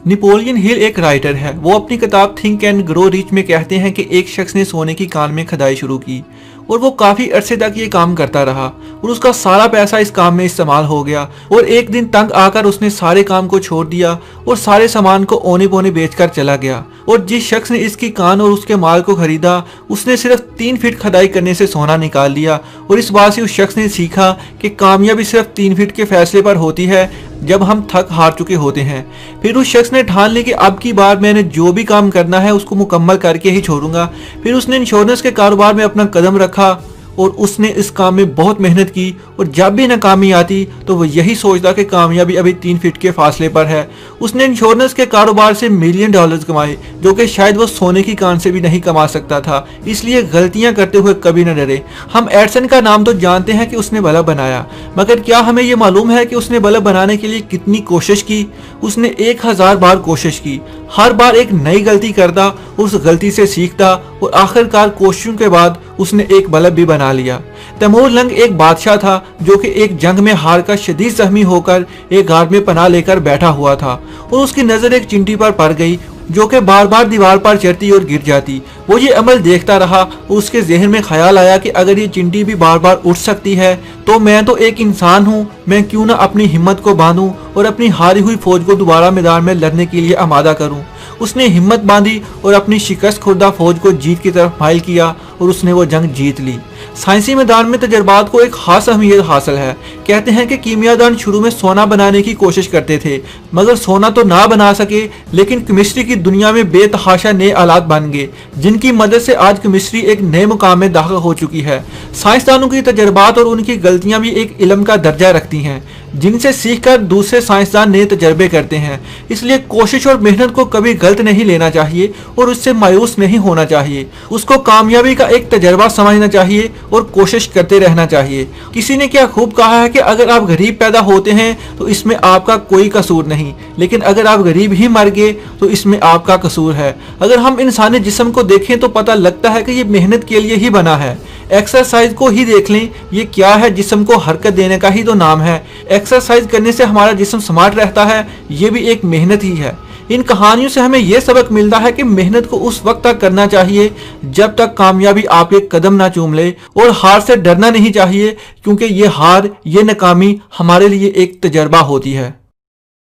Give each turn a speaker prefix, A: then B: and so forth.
A: Napoleon Hill एक writer है। वो अपनी किताब थिंक एंड ग्रो रिच में कहते हैं कि एक शख्स ने सोने की कान में खुदाई शुरू की और वो काफी अरसे तक ये काम करता रहा और उसका सारा पैसा इस काम में इस्तेमाल हो गया और एक दिन तंग आकर उसने सारे काम को छोड़ दिया और सारे सामान को औने पौने बेचकर चला गया। और जिस शख्स ने इसकी कान और उसके माल को खरीदा उसने सिर्फ 3 फीट खुदाई करने से सोना निकाल लिया। और इस बात से उस शख्स ने सीखा कि कामयाबी सिर्फ 3 फीट के फैसले पर होती है जब हम थक हार चुके होते हैं। फिर उस शख्स ने ठान ली कि अब की बार मैंने जो भी काम करना है उसको मुकम्मल करके ही छोड़ूंगा। फिर उसने इंश्योरेंस के कारोबार में अपना कदम रखा और उसने इस काम में बहुत मेहनत की और जब भी नाकामी आती तो वो यही सोचता कि कामयाबी अभी 3 फीट के फासले पर है। उसने इंश्योरेंस के कारोबार से $1 मिलियन कमाए जो कि शायद वो सोने की कान से भी नहीं कमा सकता था। इसलिए गलतियां करते हुए कभी न डरे। हम एडिसन का नाम तो जानते हैं कि उसने बल्ब बनाया, मगर क्या हमें ये मालूम है कि उसने बल्ब बनाने के लिए कितनी कोशिश की? उसने 1000 बार कोशिश की, हर बार एक नई गलती करता, उस गलती से सीखता और आखिरकार कोशिशों के बाद उसने एक बल्ब भी बना लिया। तैमूर लंग एक बादशाह था जो कि एक जंग में हार कर शदीद जख्मी होकर एक गार में पनाह लेकर बैठा हुआ था और उसकी नजर एक चिंटी पर पड़ गई जो कि बार बार दीवार पर चढ़ती और गिर जाती। वो ये अमल देखता रहा और उसके जहन में ख्याल आया कि अगर ये चिंटी भी बार बार उठ सकती है तो मैं तो एक इंसान हूँ, मैं क्यों ना अपनी हिम्मत को बांधूं और अपनी हारी हुई फौज को दोबारा मैदान में लड़ने के लिए आमादा करूं। उसने हिम्मत बांधी और अपनी शिकस्त खुर्दा फौज को जीत की तरफ माइल किया और उसने वो जंग जीत ली। साइंसी मैदान में तजर्बात को एक खास अहमियत हासिल है। कहते हैं कि कीमियादान शुरू में सोना बनाने की कोशिश करते थे मगर सोना तो ना बना सके, लेकिन केमिस्ट्री की दुनिया में बेतहाशा नए आलात बन गए जिनकी मदद से आज केमिस्ट्री एक नए मुकाम में दाखिल हो चुकी है। साइंसदानों की तजर्बात और उनकी गलतियां भी एक इल्म का दर्जा रखती हैं जिनसे सीखकर दूसरे साइंसदान नए तजर्बे करते हैं। इसलिए कोशिश और मेहनत को कभी गलत नहीं लेना चाहिए और उससे मायूस नहीं होना चाहिए। उसको कामयाबी का एक तजर्बा समझना चाहिए और कोशिश करते रहना चाहिए। किसी ने क्या खूब कहा है कि अगर आप गरीब पैदा होते हैं तो इसमें आपका कोई कसूर नहीं, लेकिन अगर आप गरीब ही मर गए तो इसमें आपका कसूर है। अगर हम इंसानी जिस्म को देखें तो पता लगता है कि ये मेहनत के लिए ही बना है। एक्सरसाइज को ही देख लें, ये क्या है? जिस्म को हरकत देने का ही तो नाम है। एक्सरसाइज करने से हमारा जिस्म स्मार्ट रहता है, ये भी एक मेहनत ही है। इन कहानियों से हमें यह सबक मिलता है कि मेहनत को उस वक्त तक करना चाहिए जब तक कामयाबी आपके कदम ना चूम ले और हार से डरना नहीं चाहिए, क्योंकि ये हार, ये नाकामी हमारे लिए एक तजर्बा होती है।